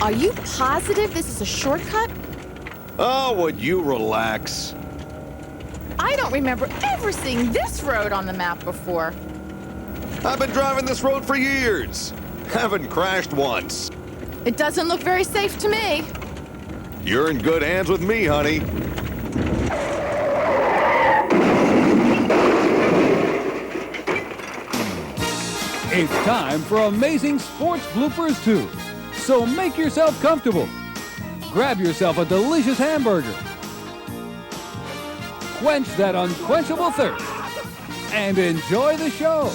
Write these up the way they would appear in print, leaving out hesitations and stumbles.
Are you positive this is a shortcut? Oh, would you relax? I don't remember ever seeing this road on the map before. I've been driving this road for years. Haven't crashed once. It doesn't look very safe to me. You're in good hands with me, honey. It's time for Amazing Sports Bloopers 2. So make yourself comfortable. Grab yourself a delicious hamburger. Quench that unquenchable thirst. And enjoy the show.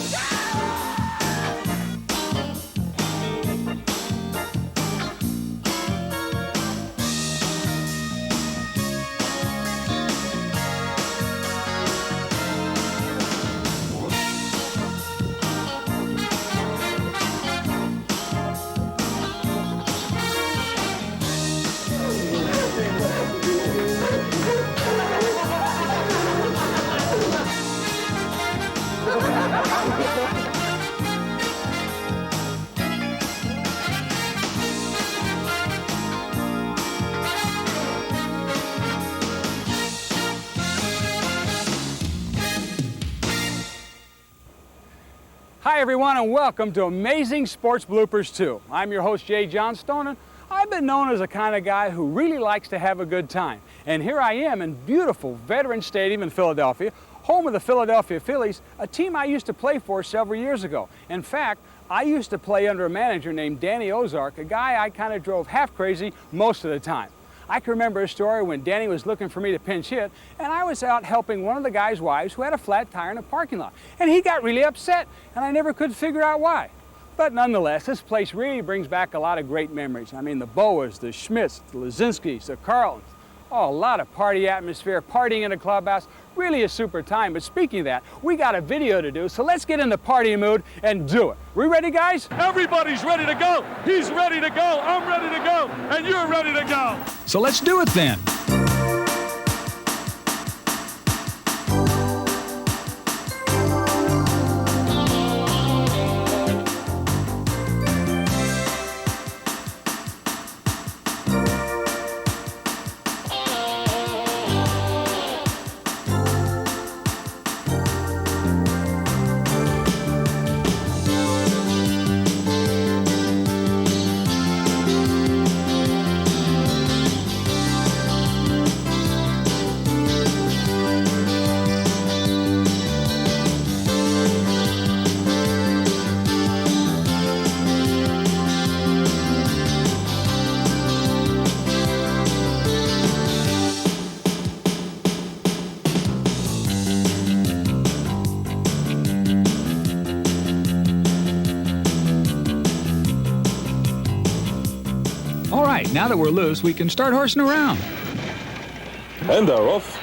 Hi everyone, and welcome to Amazing Sports Bloopers 2. I'm your host Jay Johnstone, and I've been known as the kind of guy who really likes to have a good time. And here I am in beautiful Veterans Stadium in Philadelphia, home of the Philadelphia Phillies, a team I used to play for several years ago. In fact, I used to play under a manager named Danny Ozark, a guy I kind of drove half crazy most of the time. I can remember a story when Danny was looking for me to pinch hit, and I was out helping one of the guy's wives who had a flat tire in a parking lot. And he got really upset, and I never could figure out why. But nonetheless, this place really brings back a lot of great memories. I mean, the Boas, the Schmidts, the Lazinskis, the Carltons. Oh, a lot of party atmosphere, partying in a clubhouse, really a super time. But speaking of that, we got a video to do, so let's get in the party mood and do it. We ready, guys? Everybody's ready to go. He's ready to go. I'm ready to go. And you're ready to go. So let's do it then. All right, now that we're loose, we can start horsing around. And they're off.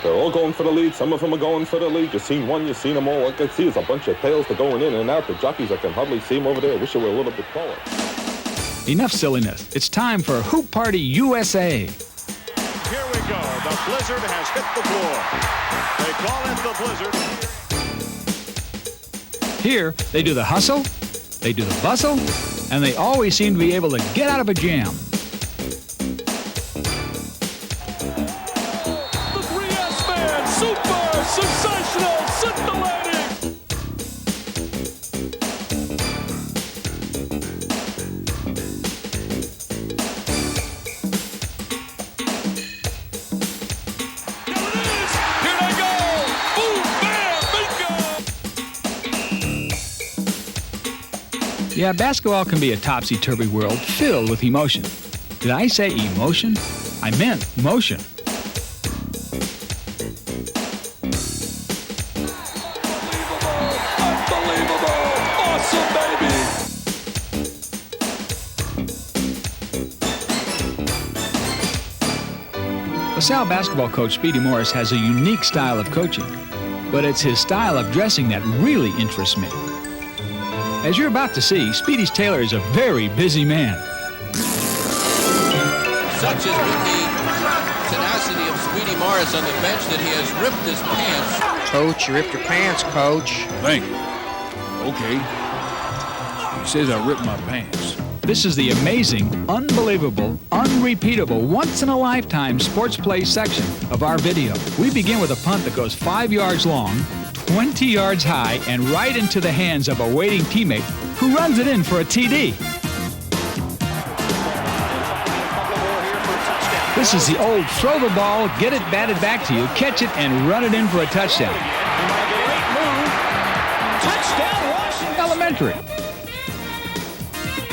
They're all going for the lead. Some of them are going for the lead. You've seen one, you've seen them all. What I can see is a bunch of tails that are going in and out. The jockeys, I can hardly see them over there. I wish they were a little bit taller. Enough silliness. It's time for Hoop Party USA. Here we go. The blizzard has hit the floor. They call it the blizzard. Here, they do the hustle, they do the bustle, and they always seem to be able to get out of a jam. The 3S man, super, sensational, scintillating. Here it is. Here they go. Boom, bam, bingo. Yeah, basketball can be a topsy-turvy world filled with emotion. Did I say emotion? I meant motion. Unbelievable. Awesome, baby. LaSalle basketball coach Speedy Morris has a unique style of coaching, but it's his style of dressing that really interests me. As you're about to see, Speedy's tailor is a very busy man. Such has been the tenacity of Speedy Morris on the bench that he has ripped his pants. Coach, you ripped your pants, Coach. Thank you. Okay. He says I ripped my pants. This is the amazing, unbelievable, unrepeatable, once-in-a-lifetime sports play section of our video. We begin with a punt that goes 5 yards long, 20 yards high, and right into the hands of a waiting teammate who runs it in for a TD. This is the old throw the ball, get it batted back to you, catch it, and run it in for a touchdown. Touchdown, Washington. Elementary.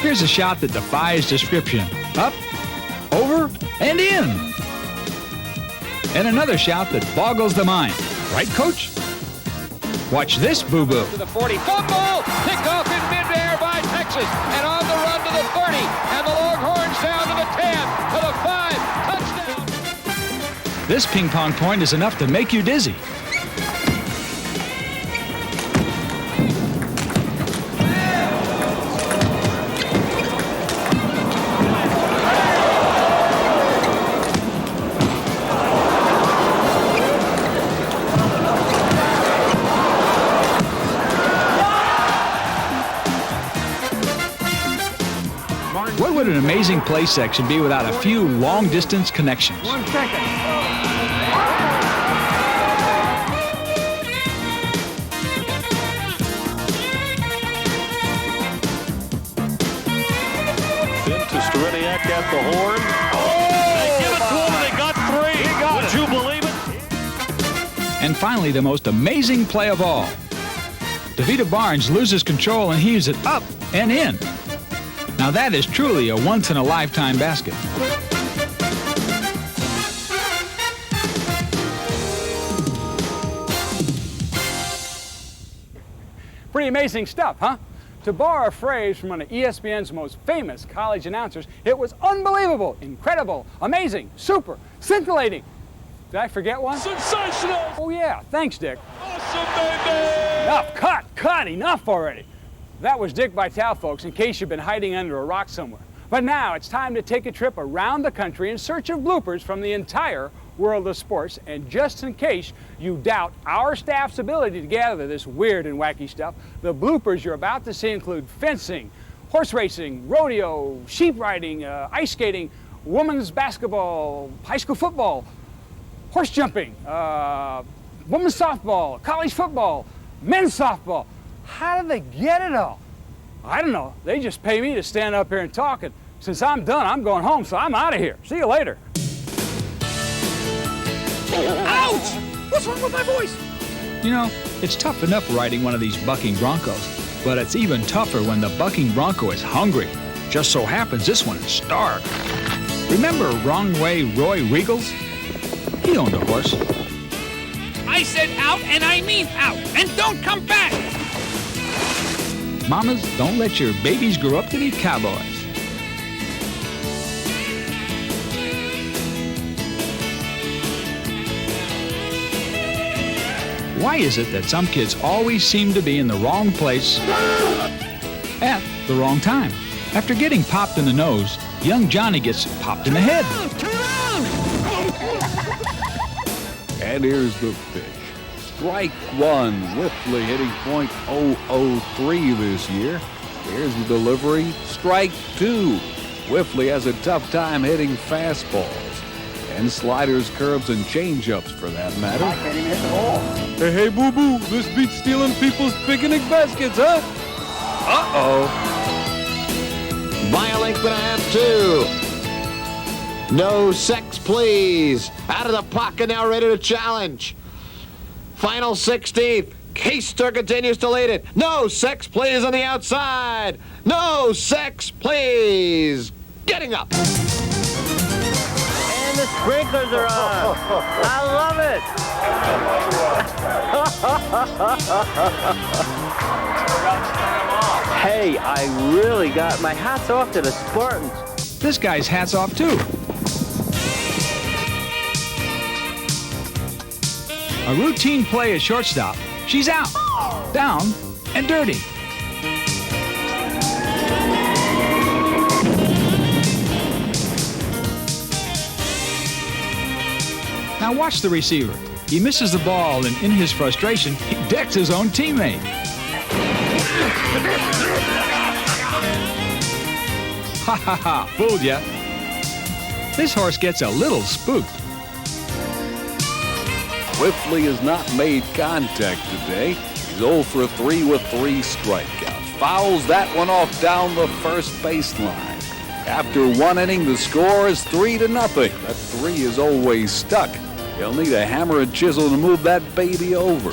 Here's a shot that defies description. Up, over, and in. And another shot that boggles the mind. Right, Coach? Watch this, boo-boo. To the 40, football, picked off in midair by Texas, and on the run to the 30, and the Longhorns down to the 10, to the 5, touchdown. This ping pong point is enough to make you dizzy. What would an amazing play section be without a few long-distance connections? 1 second. To Striniak at the horn. They give it to him and they got 3. Would you believe it? And finally, the most amazing play of all. DeVita Barnes loses control and heaves it up and in. Now that is truly a once-in-a-lifetime basket. Pretty amazing stuff, huh? To borrow a phrase from one of ESPN's most famous college announcers, it was unbelievable, incredible, amazing, super, scintillating. Did I forget one? Sensational. Oh yeah, thanks, Dick. Awesome, baby. Enough, cut, enough already. That was Dick Vitale, folks, in case you've been hiding under a rock somewhere. But now it's time to take a trip around the country in search of bloopers from the entire world of sports. And just in case you doubt our staff's ability to gather this weird and wacky stuff, the bloopers you're about to see include fencing, horse racing, rodeo, sheep riding, ice skating, women's basketball, high school football, horse jumping, women's softball, college football, men's softball. How do they get it all? I don't know. They just pay me to stand up here and talk, and since I'm done, I'm going home, so I'm out of here. See you later. Ouch! What's wrong with my voice? You know, it's tough enough riding one of these bucking broncos, but it's even tougher when the bucking bronco is hungry. Just so happens this one is starved. Remember Wrong Way Roy Riegels? He owned a horse. I said out, and I mean out, and don't come back! Mamas, don't let your babies grow up to be cowboys. Why is it that some kids always seem to be in the wrong place at the wrong time? After getting popped in the nose, young Johnny gets popped in the head. And here's the pitch. Strike one. Whiffley hitting .003 this year. Here's the delivery. Strike two. Whiffley has a tough time hitting fastballs. And sliders, curves, and changeups for that matter. I can't even hit the ball. Hey, boo-boo. This beats stealing people's picnic baskets, huh? Uh-oh. By a length and a half, too. No sex, please. Out of the pocket now, ready to challenge. Final 16th. Keister continues to lead it. No sex, please, on the outside. No sex, please. Getting up. And the sprinklers are on. I love it. Hey, I really got my hats off to the Spartans. This guy's hats off too. A routine play at shortstop. She's out, down, and dirty. Now watch the receiver. He misses the ball, and in his frustration, he decks his own teammate. Ha ha ha, fooled ya. This horse gets a little spooked. Whiffley has not made contact today. He's 0 for 3 with 3 strikeouts. Fouls that one off down the first baseline. After 1 inning, the score is 3-0. That 3 is always stuck. He'll need a hammer and chisel to move that baby over.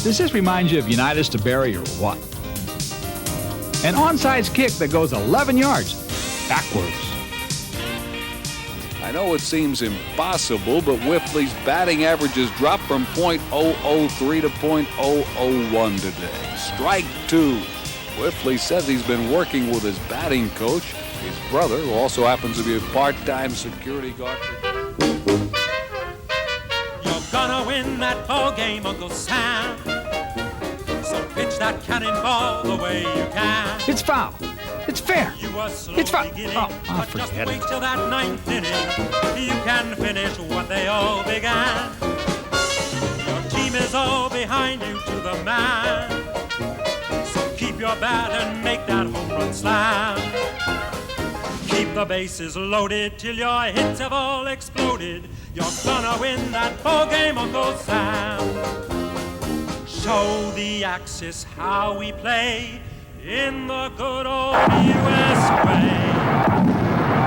Does this remind you of Unitas to Barry or what? An onside kick that goes 11 yards backwards. I know it seems impossible, but Whiffley's batting averages dropped from .003 to .001 today. Strike 2. Whiffley says he's been working with his batting coach, his brother, who also happens to be a part-time security guard. You're gonna win that ball game, Uncle Sam. So pitch that cannonball the way you can. It's foul. It's fair. It's foul. Oh, I'll Just forget wait it. till that 9th inning. You can finish what they all began. Your team is all behind you to the man. So keep your bat and make that home run slam. Keep the bases loaded till your hits have all exploded. You're gonna win that ball game, Uncle Sam. Show the Axis how we play in the good old U.S. way.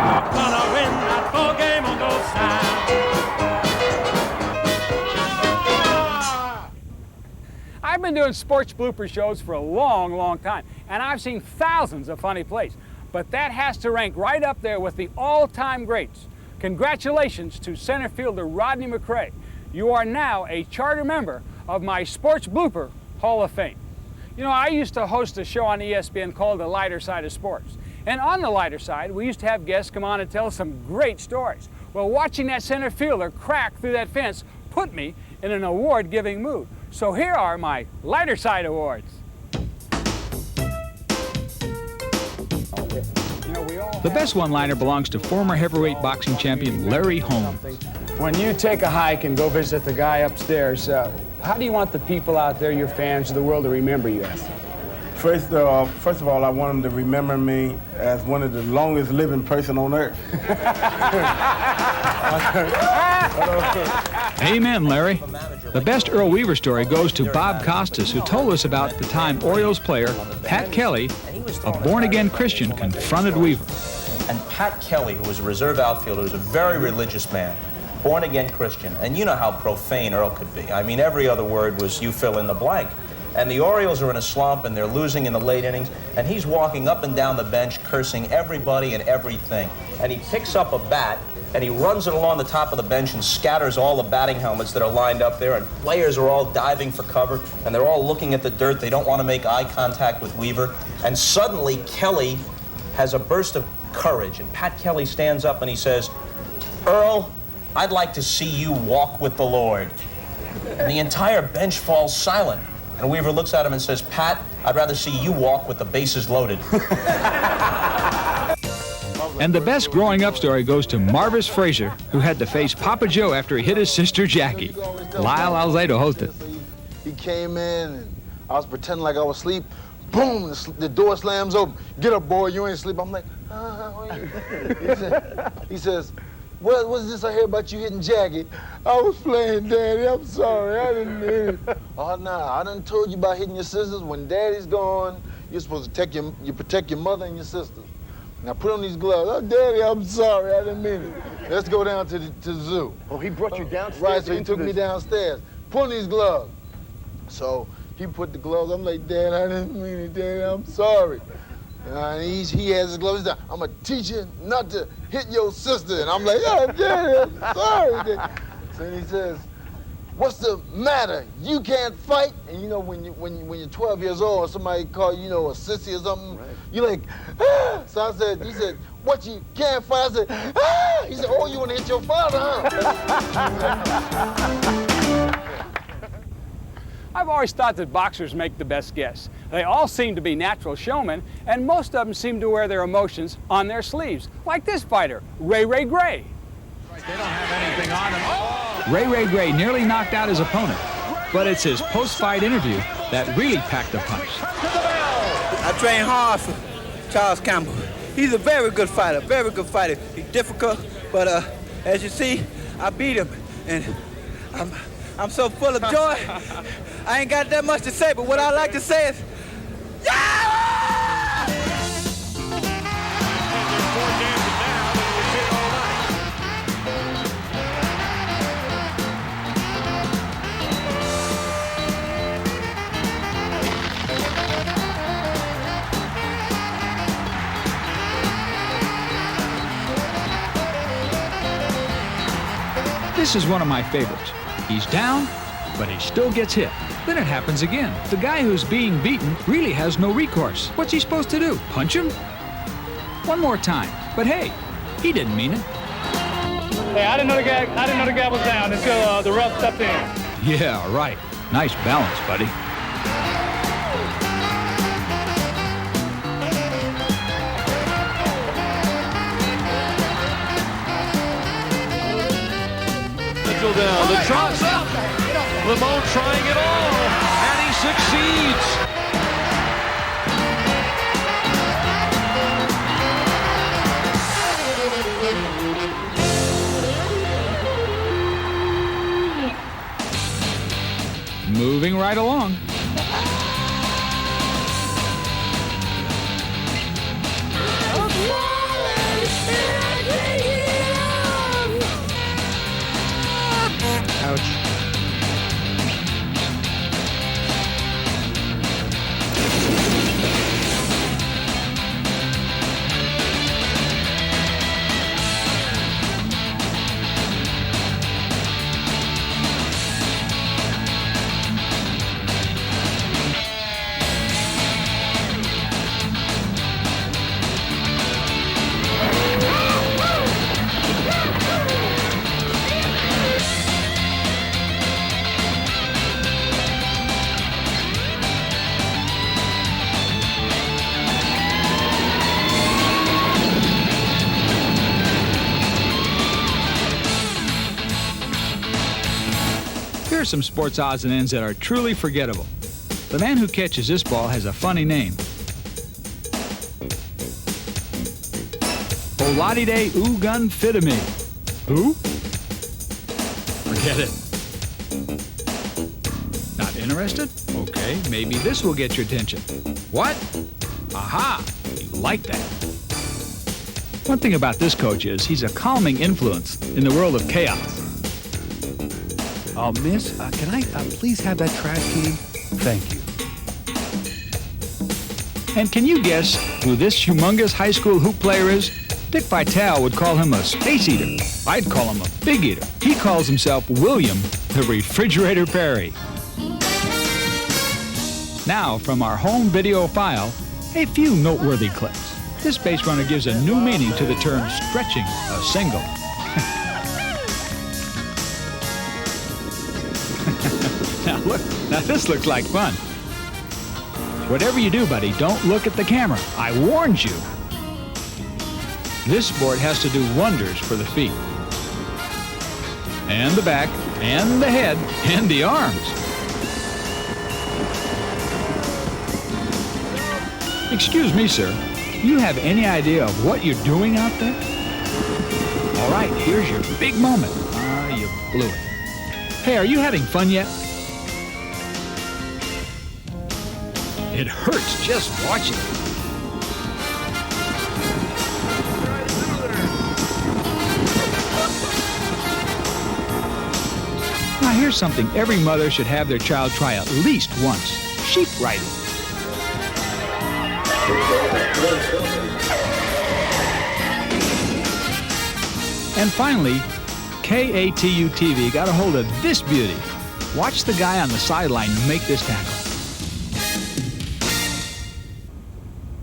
You're gonna win that ball game, Uncle Sam. I've been doing sports blooper shows for a long, long time, and I've seen thousands of funny plays. But that has to rank right up there with the all-time greats. Congratulations to center fielder Rodney McRae. You are now a charter member of my Sports Blooper Hall of Fame. You know, I used to host a show on ESPN called The Lighter Side of Sports. And on the lighter side, we used to have guests come on and tell some great stories. Well, watching that center fielder crack through that fence put me in an award-giving mood. So here are my lighter side awards. The best one-liner belongs to former heavyweight boxing champion Larry Holmes. When you take a hike and go visit the guy upstairs, how do you want the people out there, your fans, the world to remember you as? First of all, I want them to remember me as one of the longest living person on earth. Amen, Larry. The best Earl Weaver story goes to Bob Costas, who told us about the time Orioles player Pat Kelly, a born-again Christian, confronted Weaver. And Pat Kelly, who was a reserve outfielder, was a very religious man, born-again Christian. And you know how profane Earl could be. I mean, every other word was you fill in the blank. And the Orioles are in a slump, and they're losing in the late innings, and he's walking up and down the bench cursing everybody and everything. And he picks up a bat, and he runs it along the top of the bench and scatters all the batting helmets that are lined up there, and players are all diving for cover, and they're all looking at the dirt. They don't want to make eye contact with Weaver. And suddenly, Kelly has a burst of courage, and Pat Kelly stands up and he says, "Earl, I'd like to see you walk with the Lord." And the entire bench falls silent. And Weaver looks at him and says, "Pat, I'd rather see you walk with the bases loaded." And the best growing up story goes to Marvis Frazier, who had to face Papa Joe after he hit his sister Jackie. Lyle Alzado hosted. He came in and I was pretending like I was asleep. Boom, the door slams open. "Get up, boy, you ain't asleep." I'm like, he says, "What's this I hear about you hitting Jackie?" "I was playing, Daddy. I'm sorry. I didn't mean it." "Oh, nah, I done told you about hitting your sisters. When Daddy's gone, you're supposed to protect your mother and your sisters. Now put on these gloves." "Oh, Daddy, I'm sorry. I didn't mean it. Let's go down to the zoo." Oh, he brought you downstairs? Right, so he took me downstairs. "Put on these gloves." So he put the gloves. I'm like, "Dad, I didn't mean it, Daddy. I'm sorry." And he has his gloves. He's like, "I'm going to teach you not to hit your sister." And I'm like, "Oh, Daddy, I'm sorry, Daddy." So he says, "What's the matter? You can't fight?" And you know, when you're 12 years old and somebody call you, a sissy or something, you're like, "Ah!" So he said, "What, you can't fight?" I said, "Ah!" He said, "Oh, you want to hit your father, huh?" I've always thought that boxers make the best guests. They all seem to be natural showmen, and most of them seem to wear their emotions on their sleeves, like this fighter, Ray Ray Gray. They don't have anything on him. Oh! Ray Ray Gray nearly knocked out his opponent, but it's his post-fight interview that really packed a punch. To the bell. I train hard for Charles Campbell. He's a very good fighter, very good fighter. He's difficult, but as you see, I beat him, and I'm so full of joy. I ain't got that much to say, but what I like to say is, yeah! This is one of my favorites. He's down, but he still gets hit. Then it happens again. The guy who's being beaten really has no recourse. What's he supposed to do? Punch him? One more time. But hey, he didn't mean it. Hey, I didn't know the guy was down until the ref stepped in. Yeah, right. Nice balance, buddy. Down. The trot's up. Lamone trying it all, and he succeeds. Moving right along. Ouch. Here are some sports odds and ends that are truly forgettable. The man who catches this ball has a funny name. Oladide Ugunfitami. Who? Forget it. Not interested? Okay, maybe this will get your attention. What? Aha! You like that. One thing about this coach is he's a calming influence in the world of chaos. Miss, can I please have that trash can? Thank you. And can you guess who this humongous high school hoop player is? Dick Vitale would call him a space eater. I'd call him a big eater. He calls himself William the Refrigerator Perry. Now, from our home video file, a few noteworthy clips. This base runner gives a new meaning to the term stretching a single. Now this looks like fun. Whatever you do, buddy, don't look at the camera. I warned you. This sport has to do wonders for the feet. And the back, and the head, and the arms. Excuse me, sir. Do you have any idea of what you're doing out there? All right, here's your big moment. You blew it. Hey, are you having fun yet? It hurts just watching it. Now here's something every mother should have their child try at least once. Sheep riding. And finally, KATU TV got a hold of this beauty. Watch the guy on the sideline make this tackle.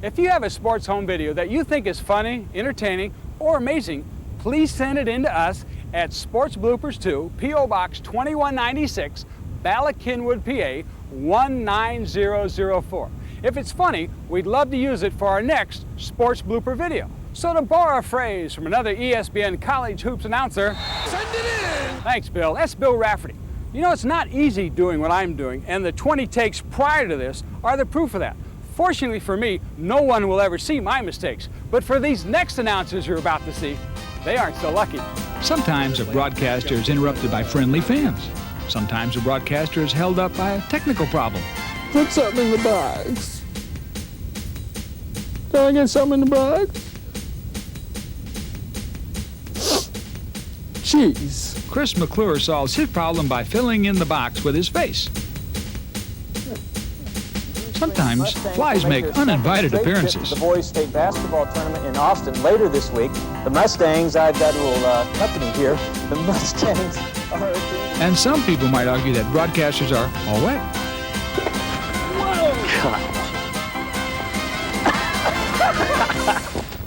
If you have a sports home video that you think is funny, entertaining, or amazing, please send it in to us at Sports Bloopers 2, P.O. Box 2196, Ballackinwood, PA 19004. If it's funny, we'd love to use it for our next sports blooper video. So to borrow a phrase from another ESPN College Hoops announcer, send it in! Thanks, Bill. That's Bill Rafferty. You know, it's not easy doing what I'm doing, and the 20 takes prior to this are the proof of that. Fortunately for me, no one will ever see my mistakes. But for these next announcers you're about to see, they aren't so lucky. Sometimes a broadcaster is interrupted by friendly fans. Sometimes a broadcaster is held up by a technical problem. Put something in the box. Can I get something in the box? Cheese. Chris McClure solves his problem by filling in the box with his face. Sometimes flies make uninvited appearances. The boys' state basketball tournament in Austin later this week. The Mustangs, I've got a little company here. The Mustangs are a team. And some people might argue that broadcasters are all wet.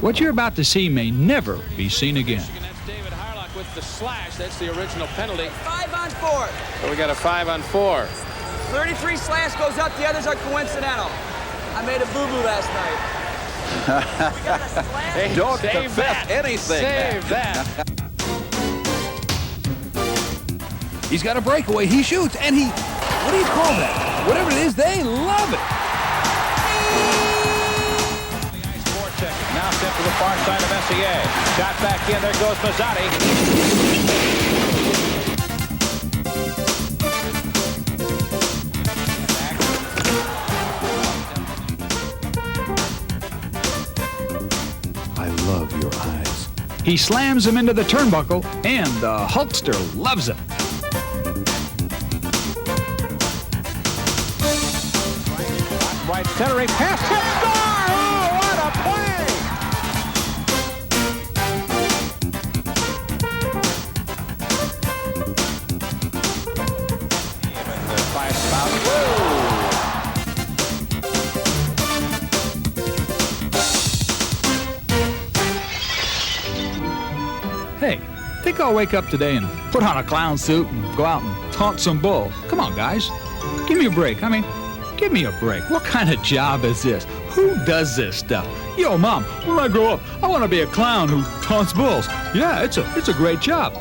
What you're about to see may never be seen again. With the slash, that's the original penalty. 5 on 4. So we got a 5 on 4. 33 slash goes up, the others are coincidental. I made a boo-boo last night. We got a slash. Hey, Don't save confess that. anything. Save that. He's got a breakaway. He shoots, and he, what do you call that? Whatever it is, they love it. Now sent to the far side of SEA. Shot back in. There goes Mazzotti. I love your eyes. He slams him into the turnbuckle, and the Hulkster loves it. Right center, a pass. Hit star! Oh, what a play! Hey, think I'll wake up today and put on a clown suit and go out and taunt some bull? Come on, guys. Give me a break. I mean, give me a break. What kind of job is this? Who does this stuff? Yo, Mom, when I grow up, I want to be a clown who taunts bulls. Yeah, it's a great job.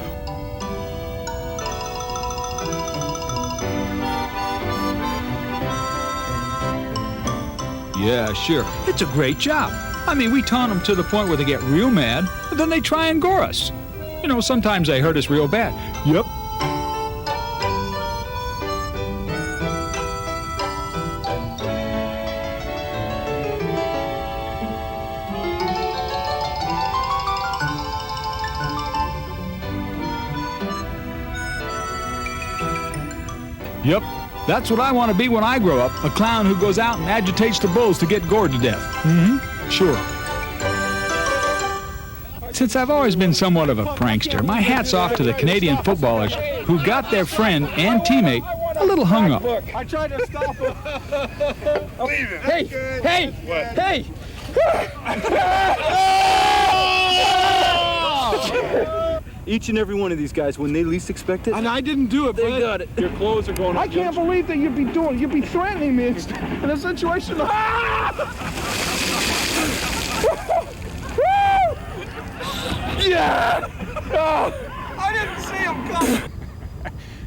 Yeah, sure. It's a great job. I mean, we taunt them to the point where they get real mad, and then they try and gore us. You know, sometimes they hurt us real bad. Yep. Yep, that's what I want to be when I grow up, a clown who goes out and agitates the bulls to get gored to death. Sure. Since I've always been somewhat of a prankster, my hat's off to the Canadian footballers who got their friend and teammate a little hung up. I tried to stop him. Leave him. Hey! Hey! Each and every one of these guys, when they least expect it, And I didn't do it, they got it. Your clothes are going up. I can't believe that you'd be threatening me in a situation. Yeah! I didn't see him coming.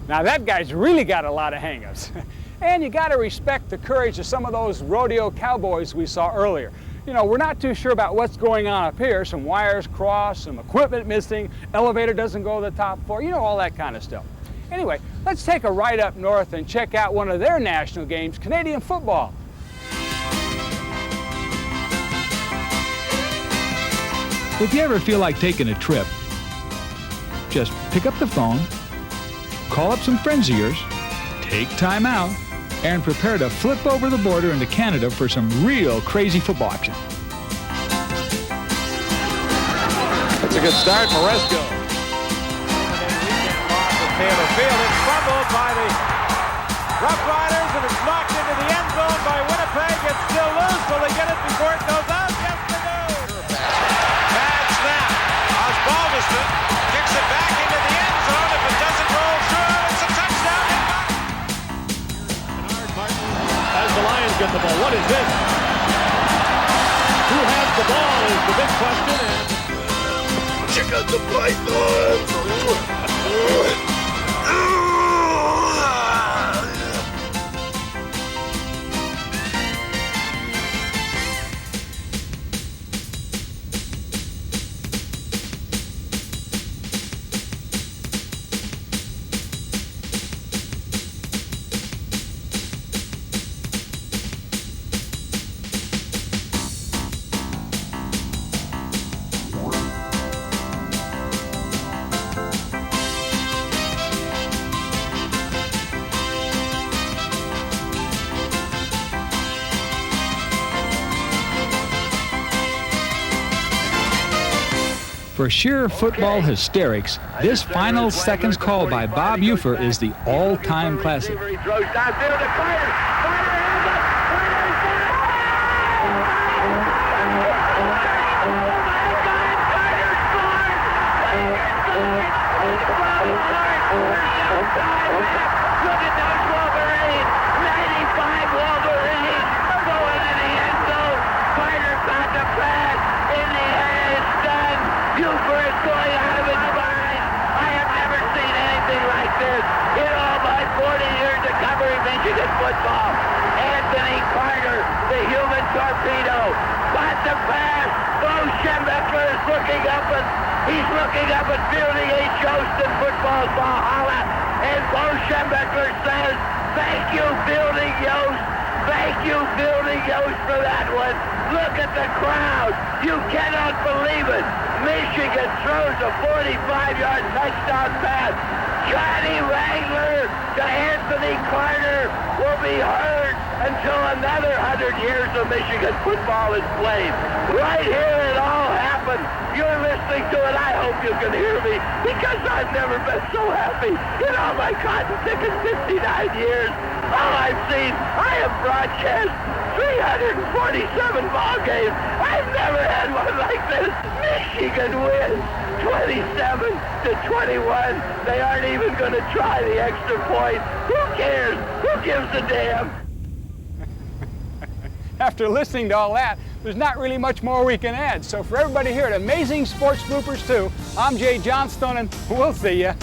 Now that guy's really got a lot of hang-ups. And you gotta respect the courage of some of those rodeo cowboys we saw earlier. You know, we're not too sure about what's going on up here. Some wires crossed, some equipment missing, elevator doesn't go to the top floor, you know, all that kind of stuff. Anyway, let's take a ride up north and check out one of their national games, Canadian football. If you ever feel like taking a trip, just pick up the phone, call up some friends of yours, take time out, and prepare to flip over the border into Canada for some real crazy football action. That's a good start, Moresco. Taylor Field. It's fumbled by the Rough Riders, and it's knocked into the end zone by Winnipeg. It's still loose. Will they get it before it goes out? Yes, they do. Bad snap. Osbaldiston kicks it back into the end zone. If it doesn't roll through, it's a touchdown. Bernard Martin as the Lions get the ball. What is this? Who has the ball is the big question. And check out the Pythons. For sheer football hysterics, this final seconds call by Bob Ufer is the all-time classic. He throws downfield to Carter. Carter has it. Carter's got it. Look at those Wolverines. 95 Wolverines going in the end zone. Carter got the pass. In the air, it's done. Buford is going out of his mind. I have never seen anything like this in all my 40 years of covering Michigan football. Anthony Carter, the human torpedo, got the pass. Bo Schembechler is looking up at, he's looking up at Fielding H. Yost in football's Valhalla. And Bo Schembechler says, thank you, Fielding Yost. Thank you, Fielding Yost, for that one. Look at the crowd. You cannot believe it. Michigan throws a 45-yard touchdown pass. Johnny Wrangler to Anthony Carter will be heard until another 100 years of Michigan football is played. Right here it all happened. You're listening to it. I hope you can hear me because I've never been so happy in all my cotton ticket 59 years. All I've seen, I have broadcast 347 ball games. I've never had one like this. Michigan wins 27-21. They aren't even going to try the extra point. Who cares? Who gives a damn? After listening to all that, there's not really much more we can add. So for everybody here at Amazing Sports Bloopers 2, I'm Jay Johnstone, and we'll see you